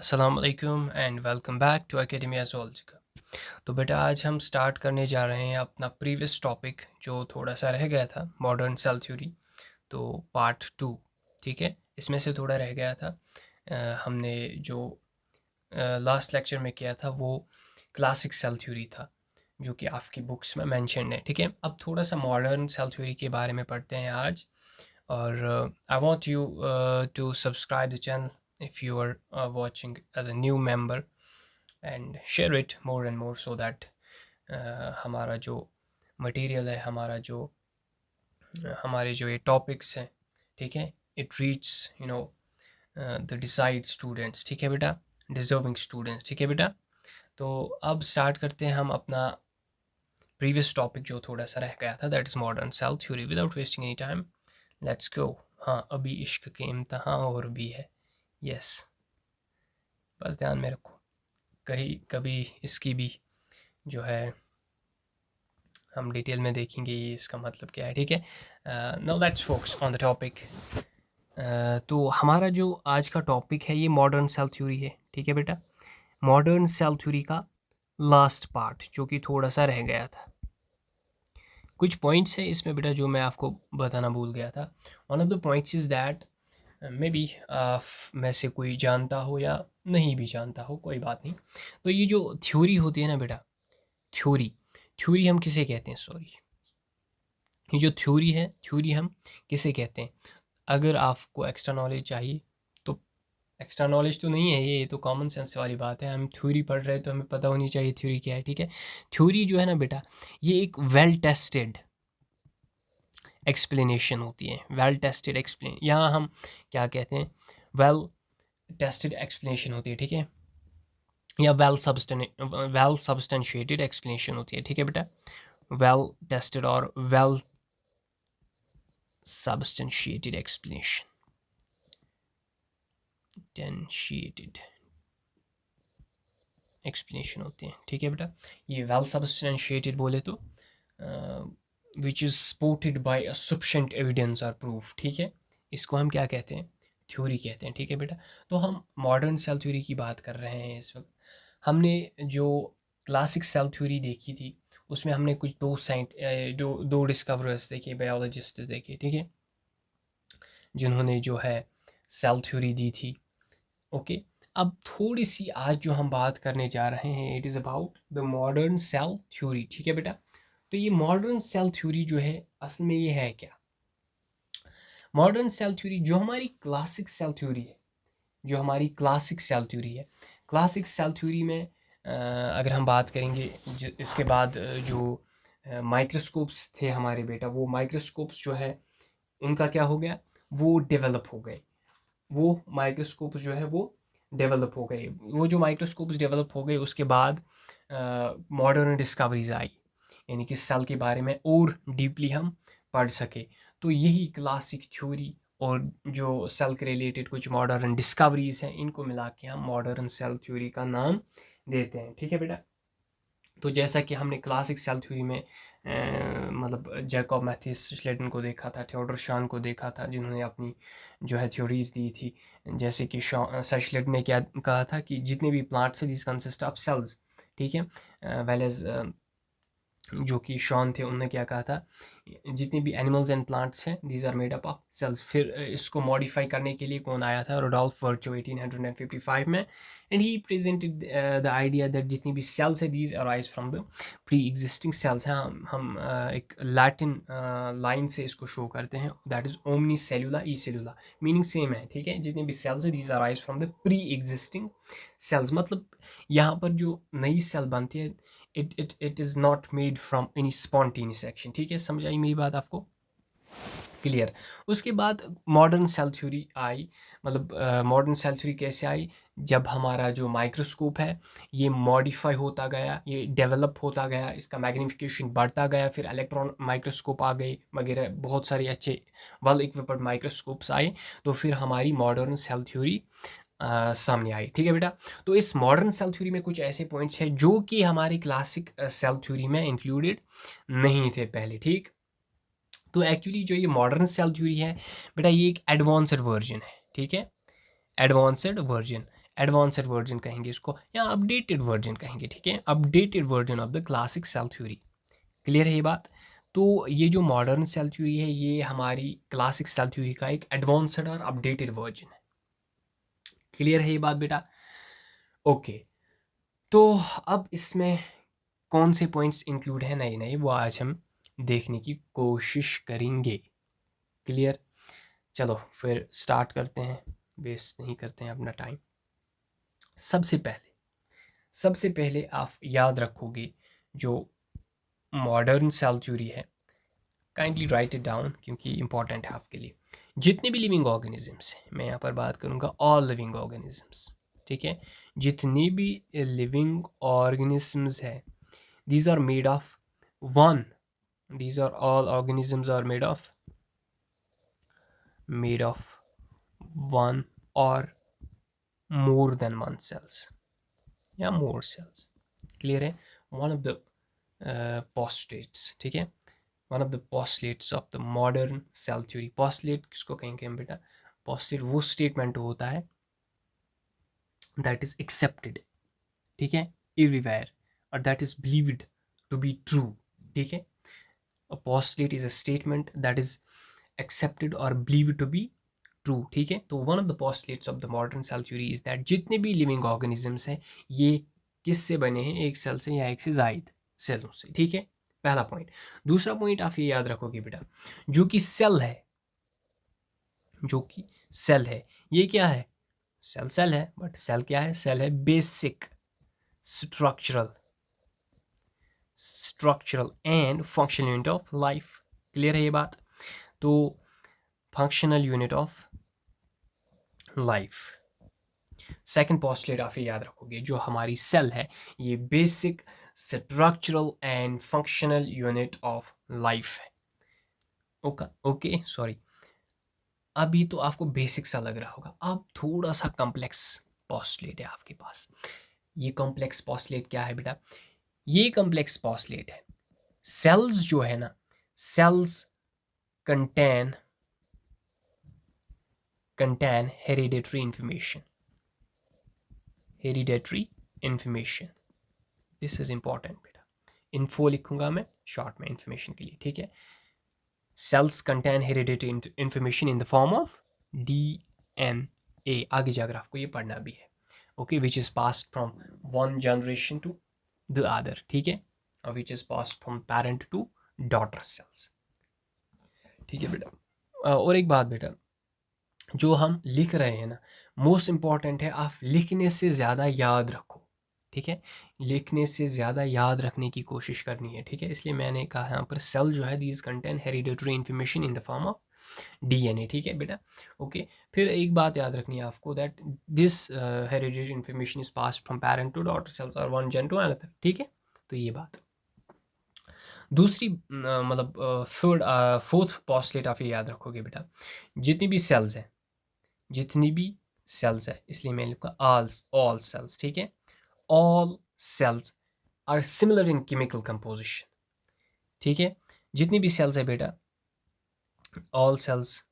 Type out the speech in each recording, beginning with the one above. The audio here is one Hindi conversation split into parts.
अस्सलाम वालेकुम and welcome back to Academia Zoology. तो बेटा आज हम स्टार्ट करने जा रहे हैं अपना प्रीवियस टॉपिक जो थोड़ा सा रह गया था, मॉडर्न सेल थ्योरी। तो पार्ट 2, ठीक है, इसमें से थोड़ा रह गया था। हमने जो लास्ट लेक्चर में किया था वो क्लासिक सेल थ्योरी था, जो कि आपकी बुक्स में मेंशन है। ठीक है, अब थोड़ा सा मॉडर्न सेल थ्योरी के बारे में पढ़ते हैं आज। और I want you to subscribe the channel if you are watching as a new member and share it more and more so that हमारा जो मटेरियल है, हमारे जो ये टॉपिक्स हैं, ठीक है, it reach the decide students. ठीक है बेटा, डिजर्विंग स्टूडेंट्स। ठीक है बेटा, तो अब स्टार्ट करते हैं हम अपना प्रीवियस टॉपिक जो थोड़ा सा रह गया था, that is modern cell theory. Without wasting any time let's go. हाँ, अभी इश्क के इम्तहान और भी है। यस, बस ध्यान में रखो, कहीं कभी इसकी भी जो है हम डिटेल में देखेंगे ये इसका मतलब क्या है। ठीक है, now let's focus on the topic. तो हमारा जो आज का टॉपिक है ये मॉडर्न सेल थ्योरी है। ठीक है बेटा, मॉडर्न सेल थ्योरी का लास्ट पार्ट जो कि थोड़ा सा रह गया था। कुछ पॉइंट्स हैं इसमें बेटा जो मैं आपको बताना भूल गया था। One of the points is that may be आप में से कोई जानता हो या नहीं भी जानता हो, कोई बात नहीं। तो ये जो थ्योरी होती है ना बेटा, थ्योरी हम किसे कहते हैं? सॉरी, ये जो थ्योरी है, थ्योरी हम किसे कहते हैं? अगर आपको एक्स्ट्रा नॉलेज चाहिए तो एक्स्ट्रा नॉलेज तो नहीं है ये तो कॉमन सेंस वाली बात है। हम थ्योरी पढ़ रहे हैं तो हमें पता होनी चाहिए थ्योरी क्या है। ठीक है, थ्योरी जो है ना बेटा, ये एक वेल टेस्टेड एक्सप्लेनेशन होती है। वेल टेस्टेड एक्सप्लेन, यहाँ हम क्या कहते हैं, वेल टेस्टेड एक्सप्लेनेशन होती है। ठीक है, या वेल सब्सटेंशिएटेड एक्सप्लेनेशन होती है। ठीक है बेटा, वेल टेस्टेड और वेल सब्सटेंशिएटेड एक्सप्लेनेशन होती है। ठीक है बेटा, ये वेल सब्सटेंशिएटेड बोले तो which is supported by a sufficient evidence और प्रूफ। ठीक है, इसको हम क्या कहते हैं? थ्योरी कहते हैं। ठीक है बेटा, तो हम मॉडर्न सेल थ्योरी की बात कर रहे हैं इस वक्त। हमने जो क्लासिक सेल थ्योरी देखी थी उसमें हमने कुछ दो डिस्कवरर्स देखे, बायोलॉजिस्ट देखे। ठीक है, जिन्होंने जो है सेल थ्योरी दी थी। ओके, अब थोड़ी सी आज जो हम बात करने जा रहे हैं, it is about the modern cell theory. ठीक है बेटा, तो ये मॉडर्न सेल थ्योरी जो है असल में ये है क्या? मॉडर्न सेल थ्योरी जो हमारी क्लासिक सेल थ्योरी है, क्लासिक सेल थ्योरी में अगर हम बात करेंगे इसके बाद जो माइक्रोस्कोप्स थे हमारे बेटा, वो माइक्रोस्कोप्स जो है उनका क्या हो गया, वो डेवलप हो गए। वो माइक्रोस्कोप्स जो है वो डेवलप हो गए। वो जो माइक्रोस्कोप्स डेवलप हो गए उसके बाद मॉडर्न डिस्कवरीज आई, यानी कि सेल के बारे में और डीपली हम पढ़ सके। तो यही क्लासिक थ्योरी और जो सेल के रिलेटेड कुछ मॉडर्न डिस्कवरीज हैं, इनको मिला के हम मॉडर्न सेल थ्योरी का नाम देते हैं। ठीक है बेटा, तो जैसा कि हमने क्लासिक सेल थ्योरी में मतलब जैकब मैथिस श्लेडन को देखा था, थियोडर शान को देखा था, जिन्होंने अपनी जो है थ्योरीज दी थी। जैसे कि श्लेडन ने क्या कहा था कि जितने भी प्लांट्स हैं दिस कंसिस्ट ऑफ सेल्स। ठीक है, वेल एज जो कि शॉन थे, उन्होंने क्या कहा था, जितने भी एनिमल्स एंड प्लांट्स हैं these are made up of cells. फिर इसको मॉडिफाई करने के लिए कौन आया था? रोडोल्फ वर्चो 1855 में, and he presented the idea that जितनी भी सेल्स है these arise from the pre existing sales हैं। हम एक लैटिन लाइन से इसको शो करते हैं, दैट इज ओमनी सेलुला ई सेलुला, मीनिंग सेम है। ठीक है, जितने भी सेल्स है these arise from the pre existing cells, मतलब यहाँ पर जो नई सेल बनती है it is not made from any spontaneous action। ठीक है, समझ आई मेरी बात आपको? क्लियर। उसके बाद मॉडर्न सेल थ्योरी आई, मतलब मॉडर्न सेल थ्योरी कैसे आई? जब हमारा जो माइक्रोस्कोप है ये मॉडिफाई होता गया, ये डेवलप होता गया, इसका मैग्नीफिकेशन बढ़ता गया, फिर इलेक्ट्रॉन माइक्रोस्कोप आ गए वगैरह, बहुत सारे अच्छे वेल इक्विप्ड माइक्रोस्कोप्स आए, तो फिर हमारी मॉडर्न सेल थ्योरी सामने आई। ठीक है बेटा, तो इस मॉडर्न सेल थ्योरी में कुछ ऐसे पॉइंट्स हैं जो कि हमारी क्लासिक सेल थ्योरी में इंक्लूडेड नहीं थे पहले। ठीक, तो एक्चुअली जो ये मॉडर्न सेल थ्योरी है बेटा, ये एक एडवांस्ड वर्जन है। ठीक है, एडवांस्ड वर्जन। एडवांस्ड वर्जन कहेंगे इसको या अपडेटेड वर्जन कहेंगे, ठीक है, updated version of the classic cell theory. Clear है ये बात? तो ये जो मॉडर्न सेल थ्योरी है ये हमारी क्लासिक सेल थ्योरी का एक एडवांस्ड और अपडेटेड वर्जन है। क्लियर है ये बात बेटा? ओके, तो अब इसमें कौन से पॉइंट्स इंक्लूड हैं नए नए, वो आज हम देखने की कोशिश करेंगे। क्लियर? चलो फिर स्टार्ट करते हैं, वेस्ट नहीं करते हैं अपना टाइम। सबसे पहले आप याद रखोगे जो मॉडर्न सेल थ्योरी है, काइंडली राइट इट डाउन क्योंकि इंपॉर्टेंट है आपके लिए। जितने भी लिविंग ऑर्गेनिजम्स हैं, मैं यहाँ पर बात करूँगा ऑल लिविंग ऑर्गेनिजम्स, ठीक है, जितने भी लिविंग ऑर्गेनिजम्स है, these are made of one, these are all organisms are made of one or more than one cells या more cells। क्लियर है? one of the postulates, ठीक है, one of the postulates of the modern cell theory। postulate किसको कहेंगे हम बेटा? postulate वो statement होता है that is accepted, ठीक है, everywhere, or that is believed to be true, ठीक है। a postulate is a statement that is accepted or believed to be true, ठीक है। तो one of the postulates of the modern cell theory is that जितने भी living organisms हैं ये किससे बने हैं? एक सेल से या एक से ज़ायद सेलों से, ठीक है, पहला पॉइंट। दूसरा पॉइंट आप ये याद रखोगे बेटा, जो कि सेल है, जो कि सेल है, ये क्या है? सेल है, बट सेल क्या है? सेल है basic structural and functional unit of life. Clear है ये बात? तो functional unit of life. Second postulate आप याद रखोगे, जो हमारी सेल है ये basic structural and functional unit of life है। ओके सॉरी, अभी तो आपको बेसिक सा लग रहा होगा, अब थोड़ा सा कॉम्प्लेक्स पोस्टुलेट है आपके पास। ये कॉम्प्लेक्स पोस्टुलेट क्या है बेटा? ये कॉम्प्लेक्स पोस्टुलेट है सेल्स जो है ना, cells contain hereditary information। This is important बेटा, इन्फो लिखूंगा मैं शॉर्ट में इंफॉर्मेशन के लिए, ठीक है। Cells contain hereditary information in the form of DNA, आगे जाकर आपको ये पढ़ना भी है, okay, which is passed from one generation to the other, ठीक है, और which is passed from parent to daughter cells, ठीक है बेटा। और एक बात बेटा, जो हम लिख रहे हैं ना, मोस्ट इम्पॉर्टेंट है आप लिखने से ज़्यादा याद रखो, ठीक है, लिखने से ज़्यादा याद रखने की कोशिश करनी है, ठीक है। इसलिए मैंने कहा यहाँ पर सेल जो है these contain hereditary information in the form of DNA, ठीक है बेटा। ओके, फिर एक बात याद रखनी है आपको, that this hereditary information is passed from parent to daughter cells और वन जेन टू अनदर, ठीक है। तो ये बात दूसरी मतलब थर्ड फोर्थ पोस्टुलेट आप ये याद रखोगे बेटा, जितनी भी सेल्स हैं, जितनी भी सेल्स है, इसलिए मैं लिखूंगा ऑल सेल्स, ठीक है, all cells are similar in chemical composition, ठीक है, जितनी भी सेल्स है बेटा, ऑल सेल्स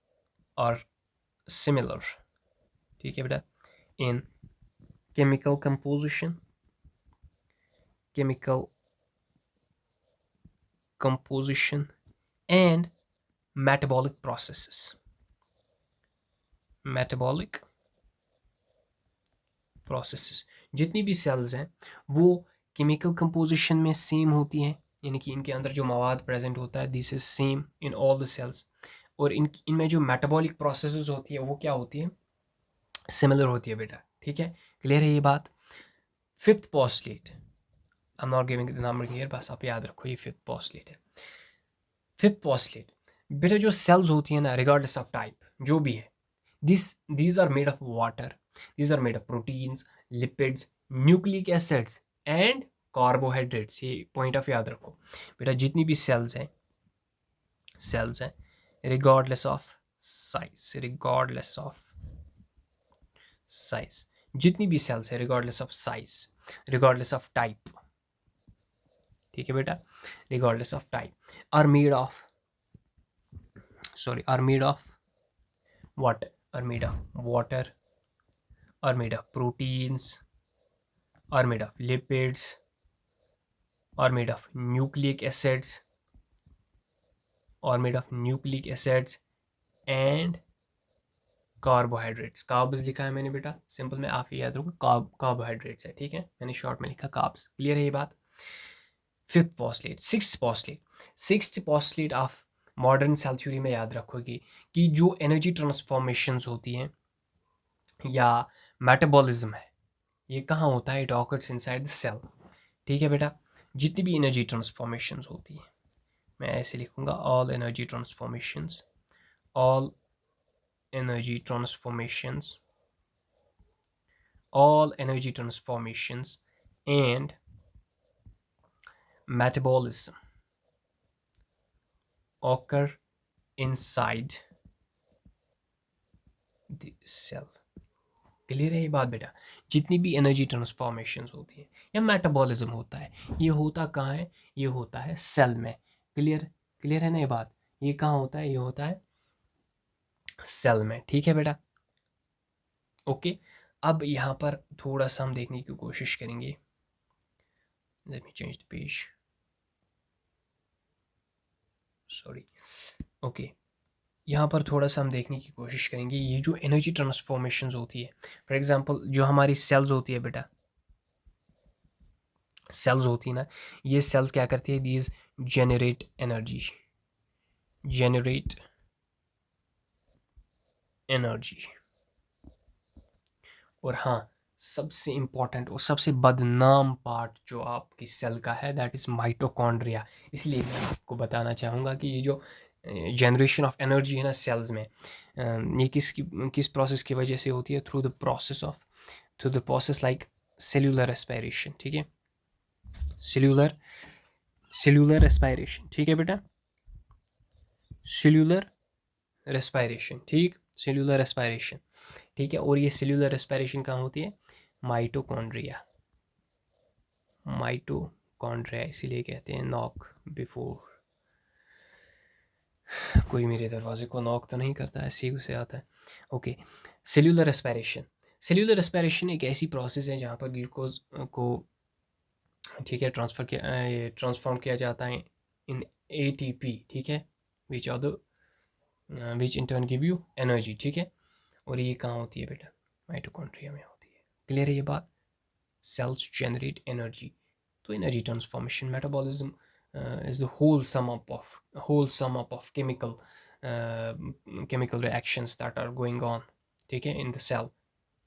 आर सिमिलर, ठीक है बेटा, इन chemical composition and metabolic processes। जितनी भी सेल्स हैं वो केमिकल कंपोजिशन में सेम होती हैं, यानी कि इनके अंदर जो मवाद प्रेजेंट होता है this is same in all the cells, और इनमें जो मेटाबॉलिक प्रोसेसेस होती है वो क्या होती है? सिमिलर होती है बेटा, ठीक है। क्लियर है ये बात? Fifth postulate, I am not giving the number here, बस आप याद रखो ये फिफ्थ पोस्टुलेट है। फिफ्थ पोस्टुलेट बेटा, जो सेल्स होती है ना, रिगार्डलेस ऑफ टाइप जो भी है, these are made of water, these are made of proteins, lipids, nucleic acids and carbohydrates। ये पॉइंट ऑफ याद रखो बेटा, जितनी भी सेल्स हैं रिगार्डलेस ऑफ साइज, जितनी भी सेल्स है regardless of size, regardless of type, ठीक है बेटा, regardless of type are made of what? are made of water are made of proteins, are made of lipids, are made of nucleic acids, are made of nucleic acids and carbohydrates. Carbs लिखा है मैंने बेटा, सिंपल में आप ही याद रखो, कार्बोहाइड्रेट्स है, ठीक है, मैंने शॉर्ट में लिखा कार्ब्स। क्लियर है ये बात। Fifth postulate, sixth postulate of modern cell theory में याद रखोगे कि जो एनर्जी ट्रांसफॉर्मेशंस होती हैं या मेटाबॉलिज्म है, ये कहाँ होता है? It occurs inside the cell. ठीक है बेटा, जितनी भी एनर्जी ट्रांसफॉर्मेशंस होती हैं, मैं ऐसे लिखूंगा, all energy transformations, all energy transformations, all energy transformations and metabolism occur inside the cell। Clear है ये बात बेटा? जितनी भी एनर्जी ट्रांसफॉर्मेशंस होती है या मेटाबॉलिज्म होता है, ये होता कहाँ है? ये होता है सेल में। क्लियर है ना ये बात? ये कहाँ होता है? ये होता है सेल में। ठीक है बेटा, ओके। अब यहाँ पर थोड़ा सा हम देखने की कोशिश करेंगे। Late me change the page, sorry, okay. यहाँ पर थोड़ा सा हम देखने की कोशिश करेंगे ये जो एनर्जी ट्रांसफॉर्मेशंस होती है, फॉर एग्जांपल जो हमारी सेल्स होती है बेटा, सेल्स होती है ना, ये सेल्स क्या करती है? These generate energy, generate energy. और हाँ, सबसे इम्पॉर्टेंट और सबसे बदनाम पार्ट जो आपकी सेल का है, दैट इज़ माइटोकॉन्ड्रिया। इसलिए मैं आपको बताना चाहूँगा कि ये जो जनरेशन ऑफ एनर्जी है ना सेल्स में, ये किस प्रोसेस की वजह से होती है? Through the process like cellular respiration. ठीक है, सेल्यूलर रेस्पिरेशन। ठीक है बेटा, सेल्यूलर रेस्पिरेशन, ठीक, सेल्यूलर रेस्पिरेशन। ठीक है, और ये सेल्यूलर रेस्पिरेशन कहाँ होती है? माइटोकॉन्ड्रिया, माइटोकॉन्ड्रिया इसीलिए कहते हैं नॉक बिफोर। कोई मेरे दरवाजे को नॉक तो नहीं करता है, सी से आता है। Okay, cellular respiration. Cellular respiration एक ऐसी प्रोसेस है जहाँ पर ग्लूकोज को, ठीक है, ट्रांसफॉर्म किया जाता है इन ATP। ठीक है, which in turn give you energy. ठीक है, और ये कहाँ होती है बेटा? माइटोकॉन्ड्रिया में होती है। क्लियर है ये बात? Cells generate energy. तो energy transformation, metabolism is the whole sum up of chemical reactions that are going on, ठीक है, in the cell।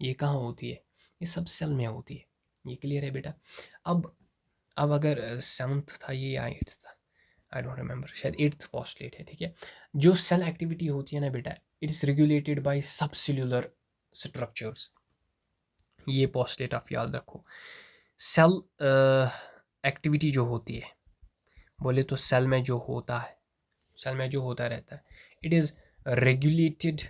ये कहाँ होती है? ये सब सेल में होती है। ये क्लियर है बेटा? अब अगर 7th था ये या 8th था, आई डोंट रिमेंबर, शायद 8th पोस्टलेट है। ठीक है, जो सेल एक्टिविटी होती है ना बेटा, इट इज़ रेगुलेटेड बाय सब सेल्यूलर स्ट्रक्चर्स। ये पोस्टलेट आप याद रखो। सेल एक्टिविटी जो होती है, बोले तो सेल में जो होता रहता है, it is regulated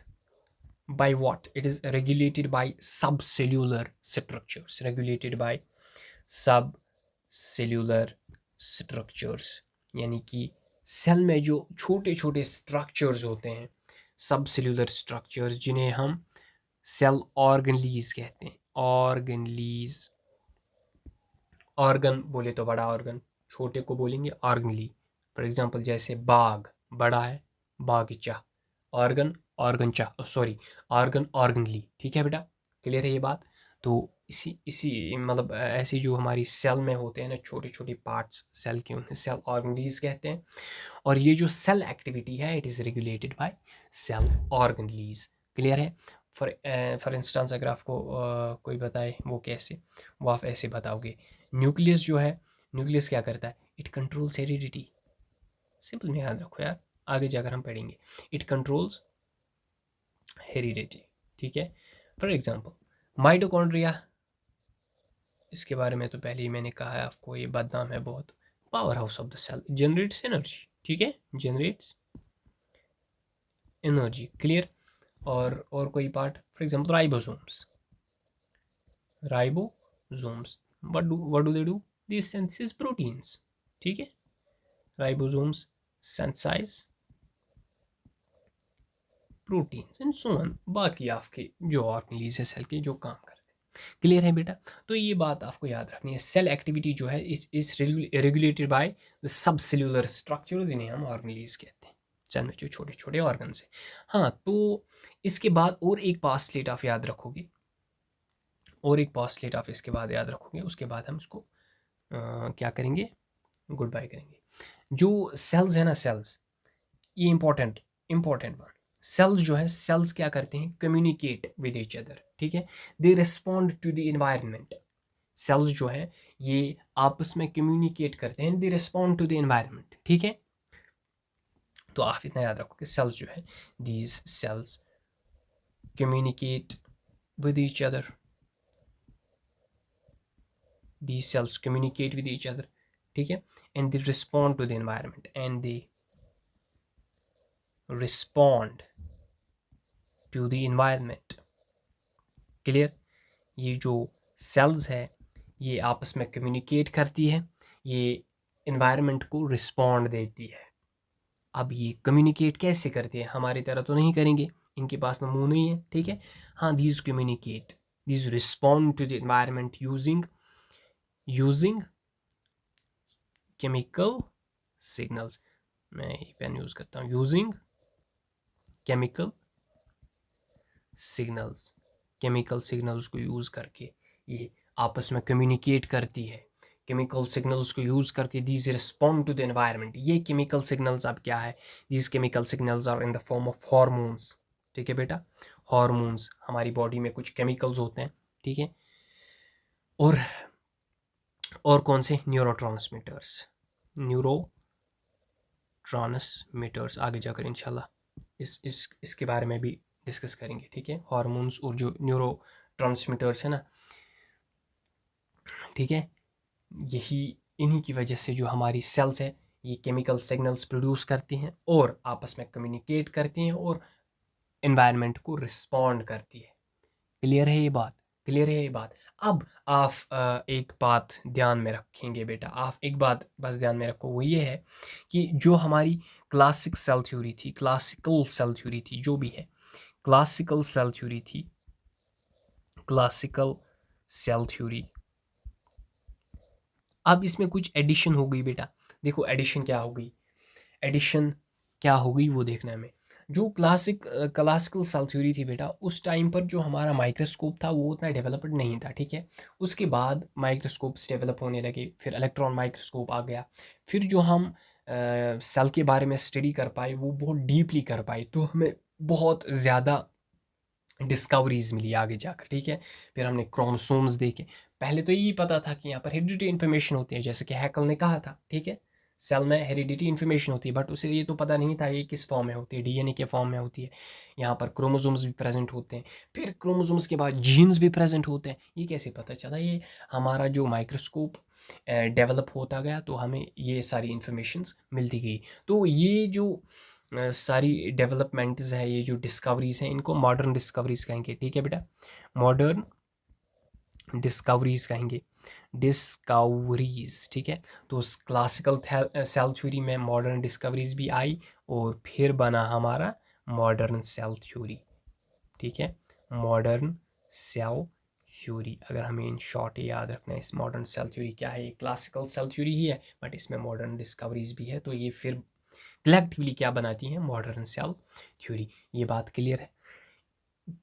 by what? It is regulated bye सब सेल्यूलर स्ट्रक्चर्स, रेगुलेटेड बाय सब सेल्यूलर स्ट्रक्चर्स। यानी कि सेल में जो छोटे छोटे स्ट्रक्चर्स होते हैं, सब सेल्यूलर स्ट्रक्चर्स, जिन्हें हम सेल ऑर्गनलीज कहते हैं। ऑर्गनलीज, ऑर्गन बोले तो बड़ा ऑर्गन, छोटे को बोलेंगे ऑर्गनली। फॉर एग्जांपल जैसे बाग बड़ा है, बागीचा। ऑर्गन, ऑर्गनचा, सॉरी, ऑर्गन, ऑर्गनली। ठीक है बेटा, क्लियर है ये बात? तो इसी मतलब ऐसी जो हमारी सेल में होते हैं ना छोटे छोटे पार्ट्स सेल के, उन्हें सेल ऑर्गनलीज कहते हैं। और ये जो सेल एक्टिविटी है, it is regulated by cell organelles. Clear है? फॉर इंस्टेंस अगर आपको कोई बताए वो कैसे, वो आप ऐसे बताओगे, न्यूक्लियस जो है, न्यूक्लियस क्या करता है? It controls heredity. सिंपल में याद रखो यार, आगे जाकर हम पढ़ेंगे। It controls heredity. ठीक है, फॉर एग्जांपल माइटोकॉन्ड्रिया, इसके बारे में तो पहले ही मैंने कहा है आपको, ये बदनाम है बहुत। Power house of the cell, generates energy. ठीक है, जनरेट्स एनर्जी। क्लियर? और कोई part, for example ribosomes, ribosomes what do they do? They synthesize proteins। ठीक है, ribosomes synthesize proteins and so on। बाकी आपके जो ऑर्गनलीज है सेल के, जो काम कर, क्लियर है बेटा? तो ये बात आपको याद रखनी है। सेल एक्टिविटी जो है इस regulated by the sub cellular structures, जिन्हें हम ऑर्गेनेलिज कहते हैं, सेल में जो छोटे छोटे ऑर्गन है। हाँ, तो इसके बाद और एक पास्टलेट आप याद रखोगे, और एक पास्टलेट आप इसके बाद याद रखोगे, उसके बाद हम इसको क्या करेंगे, गुड बाय करेंगे। जो सेल्स है ना, सेल्स, ये इंपॉर्टेंट वन। सेल्स जो है, सेल्स क्या करते हैं, कम्युनिकेट विद ईच अदर, ठीक है। They respond to the environment. Cells जो है ये आपस में कम्युनिकेट करते हैं, they respond to the environment, ठीक है। तो आप इतना याद रखो कि सेल्स जो है, these cells communicate with each other, these cells communicate with each other, ठीक है, and they respond to the environment, and they respond to the environment, clear. ये जो सेल्स है ये आपस में कम्युनिकेट करती है, ये इन्वायरमेंट को रिस्पॉन्ड देती है। अब ये कम्युनिकेट कैसे करती है, हमारी तरह तो नहीं करेंगे, इनके पास तो मुंह नहीं है, ठीक है। हाँ, these communicate, these respond to the environment using chemical signals। मैं ये पेन यूज करता हूँ, using chemical signals. Chemical signals को यूज करके ये आपस में कम्युनिकेट करती है। केमिकल सिग्नल्स को यूज करके these respond to the environment. ये केमिकल सिग्नल्स अब क्या है, these chemical signals are in the form of hormones, ठीक है बेटा। हॉर्मोन्स, हमारी बॉडी में कुछ केमिकल्स होते हैं, ठीक है। और कौन से, न्यूरोट्रांसमीटर्स, ट्रांसमीटर्स आगे जाकर इंशाल्लाह इसके बारे में भी डिस्कस करेंगे, ठीक है। हार्मोन्स और जो न्यूरो ट्रांसमीटर्स है ना, ठीक है, यही इन्हीं की वजह से जो हमारी सेल्स है ये केमिकल सिग्नल्स प्रोड्यूस करती हैं और आपस में कम्युनिकेट करती हैं और एनवायरनमेंट को रिस्पॉन्ड करती है। क्लियर है ये बात, क्लियर है ये बात। अब आप एक बात ध्यान में रखेंगे बेटा, आप एक बात बस ध्यान में रखो, वो ये है कि जो हमारी क्लासिकल सेल थ्योरी थी, जो भी है क्लासिकल सेल थ्योरी, अब इसमें कुछ एडिशन हो गई बेटा। देखो एडिशन क्या हो गई वो देखना है हमें। जो क्लासिकल सेल थ्योरी थी बेटा, उस टाइम पर जो हमारा माइक्रोस्कोप था वो उतना डेवलप्ड नहीं था, ठीक है। उसके बाद माइक्रोस्कोप्स डेवलप होने लगे, फिर इलेक्ट्रॉन माइक्रोस्कोप आ गया, फिर जो हम सेल के बारे में स्टडी कर पाए वो बहुत डीपली कर पाए, तो हमें बहुत ज़्यादा डिस्कवरीज मिली आगे जाकर, ठीक है। फिर हमने क्रोमोसोम्स देखे। पहले तो यही पता था कि यहाँ पर हेरिडिटी इन्फॉर्मेशन होती है, जैसे कि हैकल ने कहा था, ठीक है, सेल में हेरिडिटी इन्फॉर्मेशन होती है, बट उसे ये तो पता नहीं था ये किस फॉर्म में होती है, डीएनए के फॉर्म में होती है। यहाँ पर क्रोमोसोम्स भी प्रेजेंट होते हैं, फिर क्रोमोसोम्स के बाद जीन्स भी प्रेजेंट होते हैं। ये कैसे पता चला, ये हमारा जो माइक्रोस्कोप डेवलप होता गया तो हमें ये सारी इन्फॉर्मेशंस मिलती गई। तो ये जो सारी डेवलपमेंट्स है, ये जो डिस्कवरीज हैं, इनको मॉडर्न डिस्कवरीज कहेंगे, ठीक है बेटा, मॉडर्न डिस्कवरीज कहेंगे, डिस्कवरीज, ठीक है। तो उस क्लासिकल सेल थ्योरी में मॉडर्न डिस्कवरीज भी आई और फिर बना हमारा मॉडर्न सेल थ्योरी, ठीक है, मॉडर्न सेल थ्योरी। अगर हमें इन शॉर्ट याद रखना है, इस मॉडर्न सेल थ्योरी क्या है, ये क्लासिकल सेल थ्योरी ही है बट इसमें मॉडर्न डिस्कवरीज भी है, तो ये फिर कलेक्टिवली क्या बनाती है, मॉडर्न सेल थ्योरी। ये बात क्लियर है,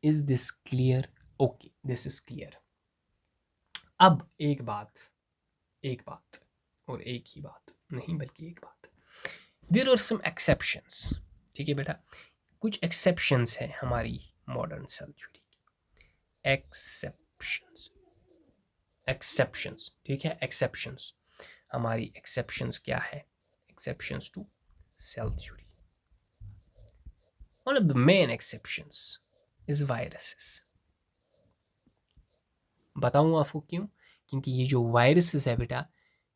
is this clear? Okay, this is clear. अब एक बात और एक ही बात नहीं बल्कि एक बात, देयर आर सम एक्सेप्शंस, ठीक है बेटा, कुछ एक्सेप्शंस है हमारी मॉडर्न सेल थ्योरी की। एक्सेप्शंस, ठीक है, एक्सेप्शंस, हमारी एक्सेप्शंस क्या है, exceptions to cell theory. One of the main exceptions is viruses. बताऊँ आपको क्यों? क्योंकि ये जो वायरसेस है बेटा,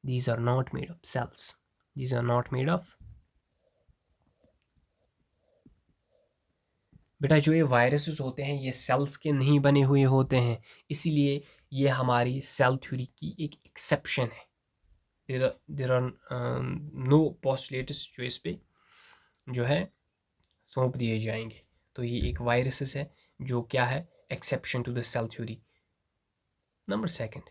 these are not made of cells. These are not made of, बेटा जो ये वायरसेस होते हैं ये सेल्स के नहीं बने हुए होते हैं, इसीलिए ये हमारी सेल थ्योरी की एक एक्सेप्शन है। देर आर नो पोस्टुलेट्स जो इस पे जो है सौंप दिए जाएंगे। तो ये एक वायरसेस है जो क्या है, exception to the cell theory. Number second,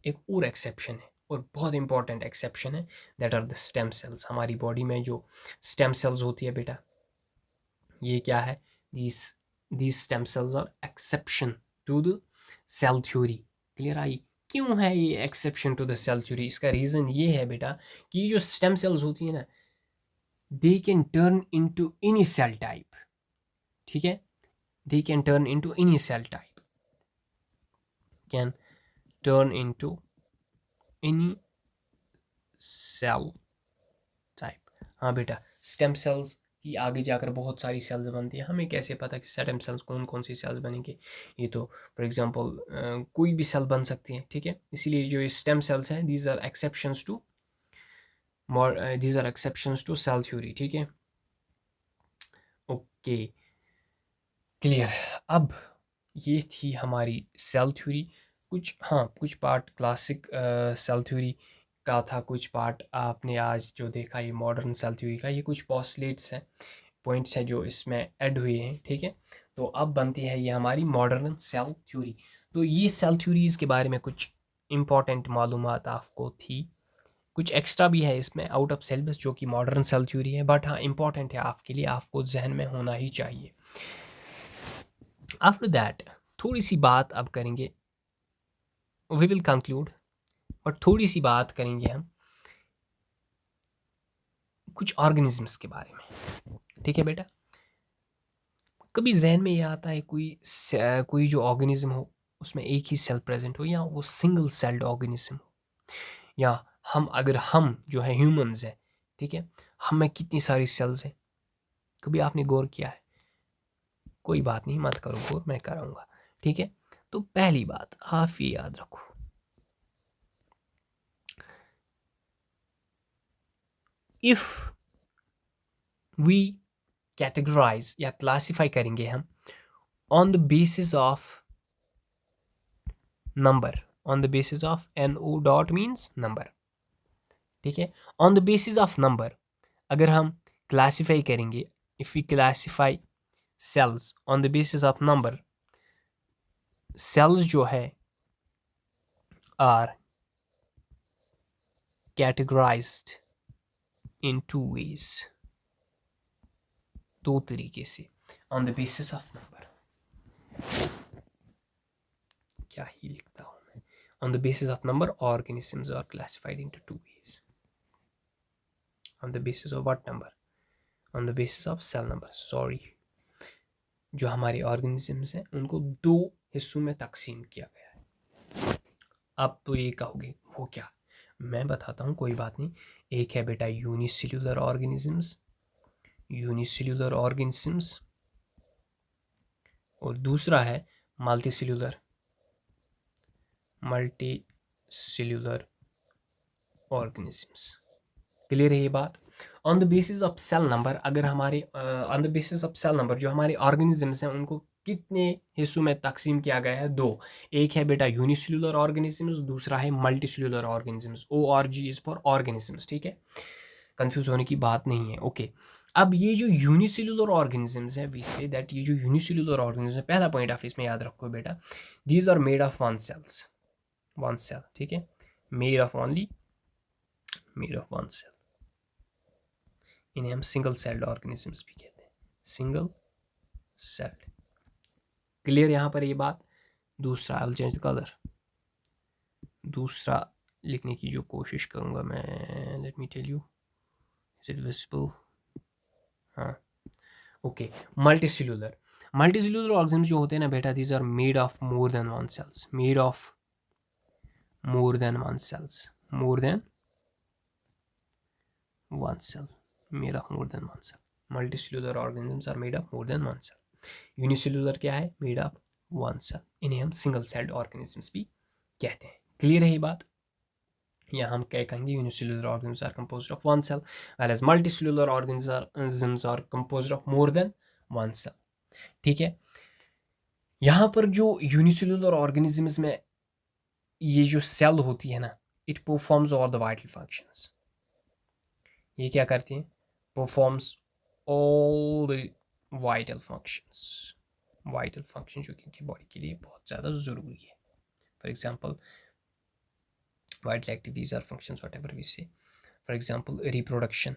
एक और एक्सेप्शन है और बहुत इंपॉर्टेंट एक्सेप्शन है, that are the stem cells. हमारी बॉडी में जो स्टेम सेल्स होती है बेटा, ये क्या है, these stem cells are exception to the cell theory। Clear आई? क्यों है ये exception to the cell theory? इसका रीज़न ये है बेटा कि ये जो स्टेम सेल्स होती है ना, they can turn into any cell type. ठीक है, they can turn into any cell type, can turn into any cell type. हाँ बेटा, स्टेम सेल्स की आगे जाकर बहुत सारी सेल्स बनती है। हमें कैसे पता कि स्टेम सेल्स कौन कौन सी सेल्स बनेंगे? ये तो फॉर एग्जांपल कोई भी सेल बन सकती है। ठीक है, इसीलिए जो ये स्टेम सेल्स हैं, these are exceptions to cell theory. ठीक है, ओके, क्लियर। अब ये थी हमारी सेल थ्योरी। कुछ पार्ट क्लासिक सेल थ्योरी का था, कुछ पार्ट आपने आज जो देखा ये मॉडर्न सेल थ्योरी का। ये कुछ पॉस्टलेट्स हैं, पॉइंट्स हैं जो इसमें ऐड हुए हैं। ठीक है, तो अब बनती है ये हमारी मॉडर्न सेल थ्योरी। तो ये सेल थ्योरीज़ के बारे में कुछ इंपॉर्टेंट मालूमात आपको थी, कुछ एक्स्ट्रा भी है इसमें आउट ऑफ सिलेबस जो कि मॉडर्न सेल थ्योरी है, बट हाँ इंपॉर्टेंट है आपके लिए, आपको जहन में होना ही चाहिए। आफ्टर दैट थोड़ी सी बात अब करेंगे, वी विल कंक्लूड, बट थोड़ी सी बात करेंगे हम कुछ ऑर्गेनिजम्स के बारे में। ठीक है बेटा, कभी जहन में ये आता है कोई जो ऑर्गेनिज्म हो उसमें एक ही सेल प्रेजेंट हो, या वो सिंगल सेल्ड ऑर्गेनिज्म हो, या हम जो है ह्यूमंस है, ठीक है, हम में कितनी सारी सेल्स हैं? कभी आपने गौर किया है? कोई बात नहीं, मत करो गौर, मैं कराऊंगा। ठीक है, तो पहली बात आप ये याद रखो, इफ वी कैटेगराइज या क्लासिफाई करेंगे हम on the basis of number, on the basis of NO dot means number. ठीक है, on the basis of number अगर हम क्लासिफाई करेंगे, if we classify cells on the basis of number, cells जो है are categorised in two ways, दो तरीके से, on the basis of number. क्या ही लिखता हूं मैं, on the basis of number organisms are classified into two ways. On the basis of what number? On the basis of cell number. Sorry, जो हमारे ऑर्गेनिजम्स हैं उनको दो हिस्सों में तकसीम किया गया है। अब तो ये कहोगे वो क्या? मैं बताता हूँ, कोई बात नहीं। एक है बेटा यूनिसेल्यूलर ऑर्गेनिजम्स, यूनिसेल्यूलर ऑर्गेनिजम्स, और दूसरा है मल्टीसेल्यूलर ऑर्गेनिजम्स। क्लियर है ये बात? On the basis of cell number, अगर हमारे on the basis of cell number जो हमारे ऑर्गेनिजम्स हैं उनको कितने हिस्सों में तकसीम किया गया है? दो। एक है बेटा यूनिसेल्यूलर ऑर्गेनिजम्स, दूसरा है multicellular organisms. ORG is for organisms. ठीक है, कंफ्यूज होने की बात नहीं है। ओके, अब ये जो यूनिसेल्यूलर ऑर्गेनिजम्स है, वी से दैट ये जो यूनिसेल्यूलर ऑर्गेनिज्म है, पहला पॉइंट आप इसमें याद रखो बेटा, these are made of one cell. ठीक है, मेड ऑफ वन सेल। इन्हें हम सिंगल सेल्ड ऑर्गेनिजम्स भी कहते हैं, सिंगल सेल्ड। क्लियर यहाँ पर ये बात? दूसरा, I will change the colour, दूसरा लिखने की जो कोशिश करूँगा मैं, let me tell you, is it visible? हाँ, ओके। मल्टीसेल्यूलर ऑर्गेनिज्म जो होते हैं ना बेटा, these are made of more than one cells, made of more than one cells, more than one cell, made of more than one cell. Multicellular organisms are made of more than one cell. Unicellular क्या है? Made of one cell. इन्हें हम सिंगल सेल्ड ऑर्गेनिजम्स भी कहते हैं। क्लियर है ये बात? या हम क्या कहेंगे, unicellular organisms are composed of one cell, whereas multicellular organisms are composed of more than one cell. ठीक है, यहाँ पर जो यूनिसेल्यूलर ऑर्गेनिजम्स में ये जो सेल होती है ना, it performs all the vital functions. ये क्या करती है? Performs all the vital functions, vital function जो कि बॉडी के लिए बहुत ज़्यादा ज़रूरी है। For example, vital activities or functions, whatever we say. For example, reproduction,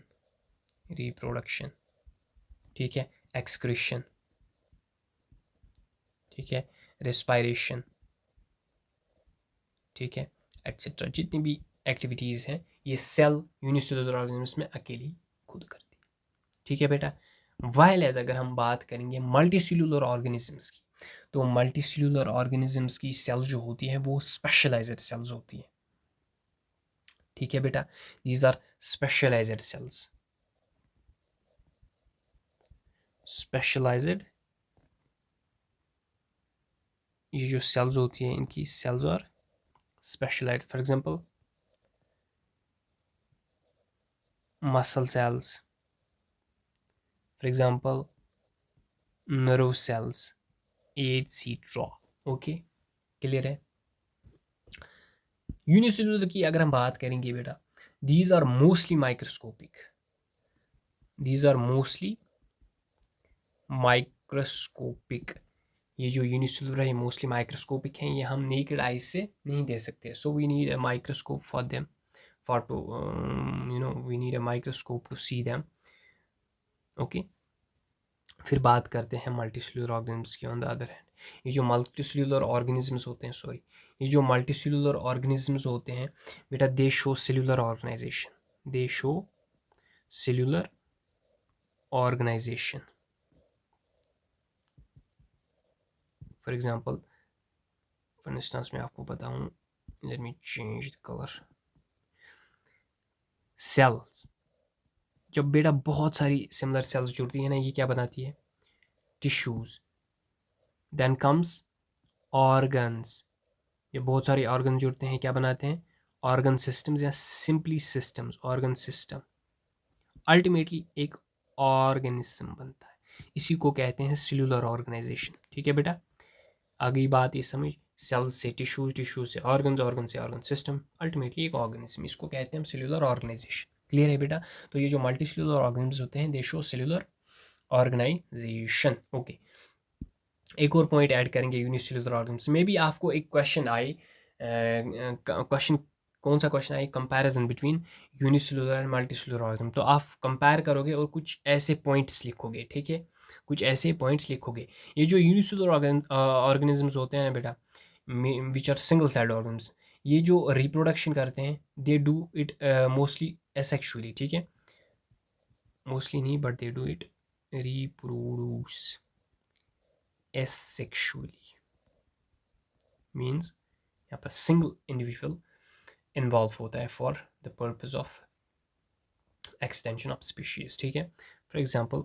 ठीक है, excretion, ठीक है, respiration, ठीक है, एक्सेट्रा। जितनी भी एक्टिविटीज़ हैं ये सेल यूनिसेलुलर ऑर्गेनिज्म में अकेली खुद करती है, ठीक है बेटा। वाइल एज अगर हम बात करेंगे मल्टीसेलुलर ऑर्गेनिजम्स की, तो मल्टीसेलुलर ऑर्गेनिजम्स की सेल जो होती है वो स्पेशलाइज्ड सेल्स होती है, ठीक है बेटा। These are specialised cells, specialised, ये जो सेल्स होती हैं इनकी cells are specialised. For example muscle cells, for example nerve cells, etcetera. Okay, clear है। यूनिसेलुलर की अगर हम बात करेंगे बेटा, these are mostly microscopic, these are mostly microscopic. ये जो यूनिसेलुलर है ये मोस्टली माइक्रोस्कोपिक हैं, ये हम नेकेड आइज से नहीं दे सकते। So we need a microscope for them, for to we need a microscope to see them. Okay, फिर बात करते हैं मल्टीसेलुलर ऑर्गेनिजम्स की। ऑन द अदर हैंड, ये जो मल्टीसेलुलर ऑर्गेनिजम्स होते हैं, सॉरी, ये जो मल्टीसेलुलर ऑर्गेनिजम्स होते हैं बेटा, they show cellular organisation, they show cellular organisation. For example, for instance मैं आपको बताऊं, let me change the colour. Cells, जब बेटा बहुत सारी सिमिलर सेल्स जुड़ती है ना, ये क्या बनाती है, टिश्यूज। देन कम्स ऑर्गन्स, ये बहुत सारे ऑर्गन जुड़ते हैं, क्या बनाते हैं, ऑर्गन सिस्टम्स या simply systems, organ system. Ultimately एक ऑर्गेनिज्म बनता है, इसी को कहते हैं सेलुलर ऑर्गेनाइजेशन, ठीक है बेटा। आ गई बात ये समझ, सेल्स से टिश्यूज, टिश्यूज से ऑर्गन्स, ऑर्गन से ऑर्गन सिस्टम, अल्टीमेटली एक ऑर्गेनिज्म, इसको कहते हैं हम सेलुलर ऑर्गेनाइजेशन। क्लियर है बेटा। तो ये जो मल्टी सेलुलर ऑर्गेनिज्म होते हैं they show cellular organisation. Okay, एक और पॉइंट ऐड करेंगे यूनिसेलुलर ऑर्गेनिज्म में भी। आपको एक क्वेश्चन आई, क्वेश्चन कौन सा क्वेश्चन आई, comparison between unicellular and multicellular organism. तो आप कंपेयर करोगे और कुछ ऐसे पॉइंट्स लिखोगे, ठीक है, कुछ ऐसे पॉइंट्स लिखोगे। ये जो यूनिसेलुलर ऑर्गेनिजम्स होते हैं ना बेटा, which are single celled organism, ये जो रिप्रोडक्शन करते हैं they do it mostly asexually, ठीक है, मोस्टली नहीं but they do it reproduce asexually, means यहाँ पर सिंगल इंडिविजुअल इन्वॉल्व होता है for the purpose of extension of species, ठीक है। फॉर एग्जांपल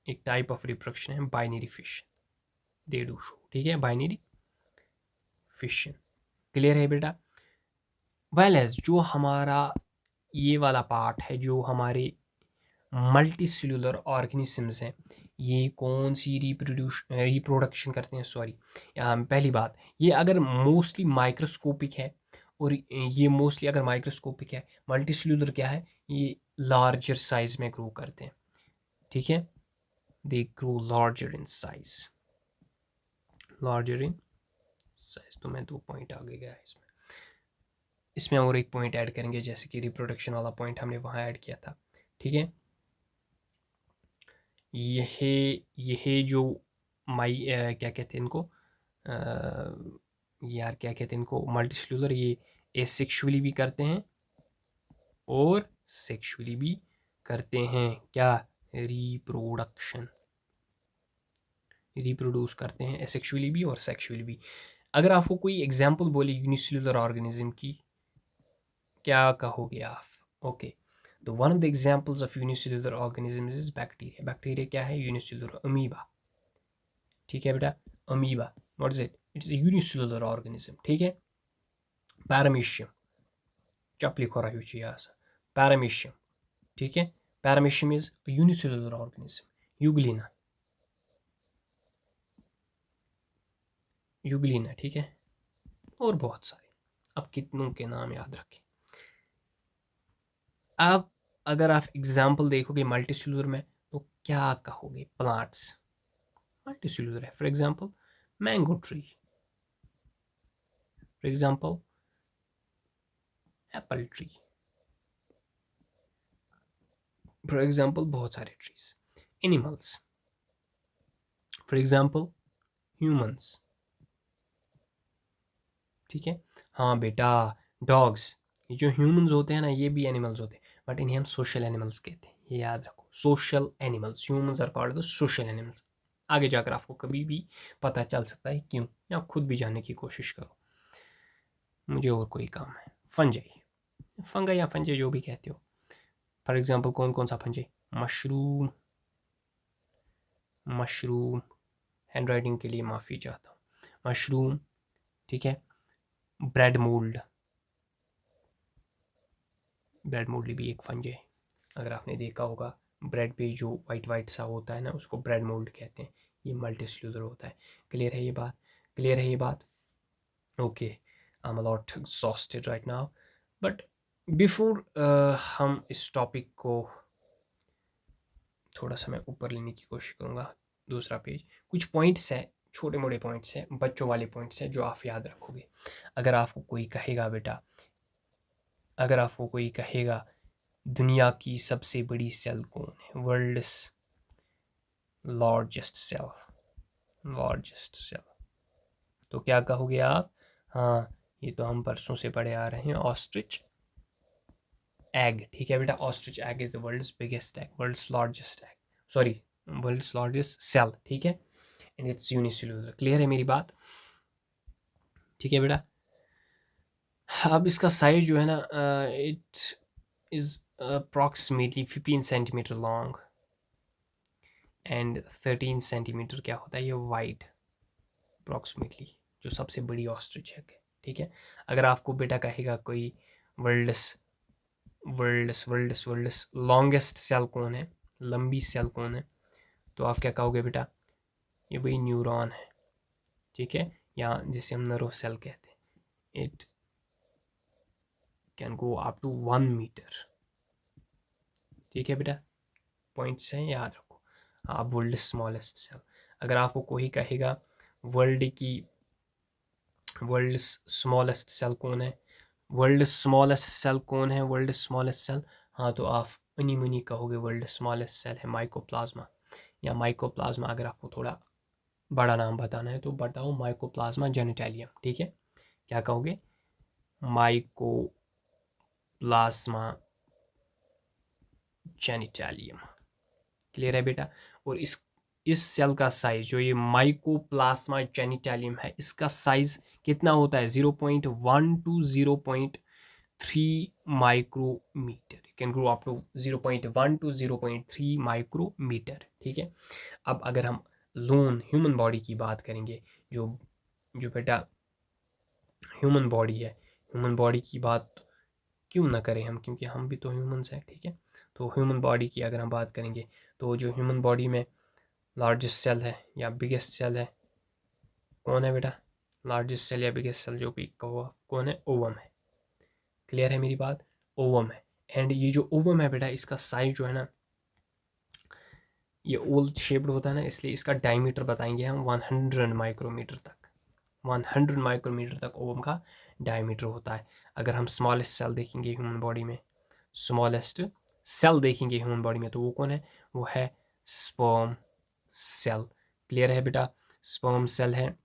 एक टाइप ऑफ रिप्रोडक्शन है binary fission, they do show, ठीक है, बाइनरी फिशन। क्लियर है बेटा। वेल एज जो हमारा ये वाला पार्ट है, जो हमारे मल्टी सेलुलर ऑर्गेनिजम्स हैं, ये कौन सी रिप्रोडक्शन करते हैं, सॉरी, पहली बात, ये अगर मोस्टली माइक्रोस्कोपिक है, और ये मोस्टली अगर माइक्रोस्कोपिक है, मल्टी सेलुलर क्या है, ये लार्जर साइज में ग्रो करते हैं, ठीक है, they grow larger in size, larger in size. तो मैं 2 पॉइंट आगे गया इसमें, इसमें और एक पॉइंट ऐड करेंगे, जैसे कि रिप्रोडक्शन वाला पॉइंट हमने वहाँ ऐड किया था, ठीक है। यह जो क्या कहते हैं इनको, यार क्या कहते हैं इनको, मल्टीसेलुलर, ये एसेक्सुअली भी करते हैं और सेक्सुअली भी करते हैं, क्या, रिप्रोडक्शन, रिप्रोड्यूस करते हैं एसेक्सुअली भी और सेक्सुअली भी। अगर आपको कोई एग्जांपल बोले यूनिसेलुलर ऑर्गेनिज्म की, क्या कहोगे आप? ओके, तो one of the examples of unicellular organisms is bacteria. Bacteria क्या है, यूनिसेलुलर, अमीबा, ठीक है बेटा, amoeba, what is it, it's a unicellular organism, ठीक है। पैरामीशियम, चपली खोरा हुई यहाँ से, पैरामीशियम, ठीक है, paramecium is unicellular organism. Euglena, Euglena, ठीक है, और बहुत सारे, अब कितनों के नाम याद रखें। अब अगर आप एग्जाम्पल देखोगे मल्टीसेलुलर में तो क्या कहोगे, प्लांट्स मल्टीसेलुलर है, for example mango tree, for example Apple tree, for example बहुत सारे trees. Animals, for example humans, ठीक है। हाँ बेटा, डॉग्स, ये जो ह्यूमंस होते हैं ना, ये भी एनिमल्स होते हैं, बट इन्हें हम सोशल एनिमल्स कहते हैं, ये याद रखो। Social animals, humans are called the social animals. आगे जाकर आपको कभी भी पता चल सकता है क्यों, या खुद भी जानने की कोशिश करो। मुझे और कोई काम है। फंजाई, फंगा या फंजे जो भी कहते हो। फॉर एग्जाम्पल कौन कौन सा फंजे? मशरूम, मशरूम, हैंड राइटिंग के लिए माफ़ी चाहता हूँ। मशरूम, ठीक है। ब्रेड मोल्ड, ब्रेड मोल्ड भी एक फंज है, अगर आपने देखा होगा। ब्रेड पे जो वाइट वाइट सा होता है ना, उसको ब्रेड मोल्ड कहते हैं। ये मल्टीसेल्यूलर होता है। क्लियर है ये बात? क्लियर है ये बात? Okay, I am a lot exhausted right now, but before हम इस टॉपिक को थोड़ा सा मैं ऊपर लेने की कोशिश करूँगा, दूसरा पेज, कुछ पॉइंट्स हैं, छोटे मोटे पॉइंट्स हैं, बच्चों वाले पॉइंट्स हैं जो आप याद रखोगे। अगर आपको कोई कहेगा बेटा, अगर आपको कोई कहेगा दुनिया की सबसे बड़ी सेल कौन है, world's largest cell, largest cell, तो क्या कहोगे आप? हाँ, ये तो हम परसों से पढ़े आ रहे हैं, ऑस्ट्रिच एग, ठीक है बेटा। Ostrich egg is the world's biggest egg, world's largest egg, sorry, world's largest cell, ठीक है। And it's unicellular. क्लियर है मेरी बात? ठीक है बेटा। अब इसका साइज जो है ना, it is approximately 15 centimetre long and 13 centimetre क्या होता है ये वाइड, अप्रॉक्सीमेटली, जो सबसे बड़ी ऑस्ट्रिच है, ठीक है। अगर आपको बेटा कहेगा कोई world's world's world's world's longest cell कौन है, लंबी सेल कौन है, तो आप क्या कहोगे बेटा? ये वही न्यूरॉन है, ठीक है, या जिसे हम नर्व सेल कहते हैं। It can go up to 1 metre, ठीक है बेटा। पॉइंट्स हैं, याद रखो। आप वर्ल्ड स्मॉलेस्ट सेल, अगर आपको कोई कहेगा वर्ल्ड की वर्ल्ड स्मॉलेस्ट सेल कौन है, वर्ल्ड स्मॉलेस्ट सेल कौन है, वर्ल्ड स्मॉलेस्ट सेल, हाँ तो आप उन्हीं मुनी कहोगे वर्ल्ड स्मॉलेस्ट सेल है माइकोप्लाज्मा, या माइकोप्लाज्मा। अगर आपको थोड़ा बड़ा नाम बताना है तो बताओ माइकोप्लाज्मा जेनिटैलियम, ठीक है। क्या कहोगे? माइकोप्लाज्मा जेनिटैलियम। क्लियर है बेटा? और इस सेल का साइज, जो ये माइकोप्लाज्मा जेनिटैलियम है, इसका साइज कितना होता है? 0.1 to 0.3 micrometre, can grow up to 0.1 to 0.3 micrometre, ठीक है। अब अगर हम लोन ह्यूमन बॉडी की बात करेंगे, जो जो बेटा ह्यूमन बॉडी है, ह्यूमन बॉडी की बात क्यों ना करें हम, क्योंकि हम भी तो ह्यूमंस हैं, ठीक है। तो ह्यूमन बॉडी की अगर हम बात करेंगे, तो जो ह्यूमन बॉडी में लार्जेस्ट सेल है या बिगेस्ट सेल है, कौन है बेटा? लार्जेस्ट सेल या बिगेस्ट सेल जो भी कहो, कौन है? ओवम है। क्लियर है मेरी बात? ओवम है। एंड ये जो ओवम है बेटा, इसका साइज जो है ना, ये ओवल शेप्ड होता है ना, इसलिए इसका डायमीटर बताएंगे हम 100 माइक्रोमीटर तक, 100 माइक्रोमीटर तक ओवम का डायमीटर होता है। अगर हम स्मॉलेस्ट सेल देखेंगे ह्यूमन बॉडी में, स्मॉलेस्ट सेल देखेंगे ह्यूमन बॉडी में, तो वो कौन है? वो है स्पर्म सेल। क्लियर है बेटा? स्पर्म सेल है,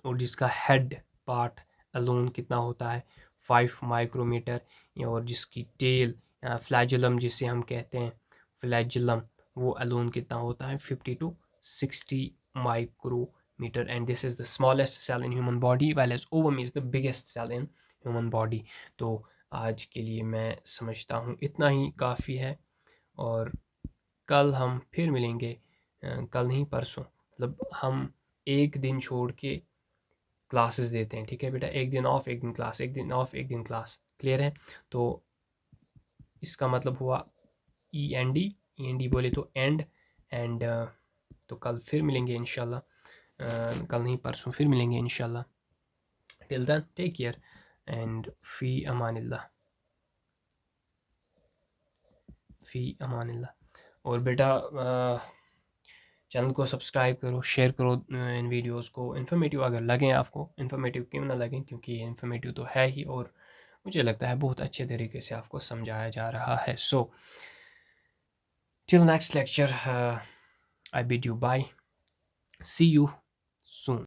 और जिसका हेड पार्ट अलोन कितना होता है? 5 माइक्रोमीटर, और जिसकी टेल फ्लैजुलम जिसे हम कहते हैं, फ्लैजुलम, वो अलोन कितना होता है? 50 to 60 micrometre. And this is the smallest cell in human body, well as ovum is the biggest cell in human body. तो आज के लिए मैं समझता हूँ इतना ही काफ़ी है, और कल हम फिर मिलेंगे, कल नहीं परसों, मतलब हम एक दिन छोड़ के क्लासेस देते हैं, ठीक है बेटा। एक दिन ऑफ, एक दिन क्लास, एक दिन ऑफ, एक दिन क्लास। क्लियर है? तो इसका मतलब हुआ END बोले तो एंड, एंड तो कल फिर मिलेंगे इंशाल्लाह, कल नहीं परसों फिर मिलेंगे इंशाल्लाह। Till then take care and फ़ी अमानिल्लाह, फ़ी अमानिल्लाह। और बेटा चैनल को सब्सक्राइब करो, शेयर करो इन वीडियोस को। इन्फॉर्मेटिव अगर लगें आपको, इन्फॉर्मेटिव क्यों ना लगें, क्योंकि ये इन्फॉर्मेटिव तो है ही, और मुझे लगता है बहुत अच्छे तरीके से आपको समझाया जा रहा है। So till next lecture, I bid you bye, see you soon.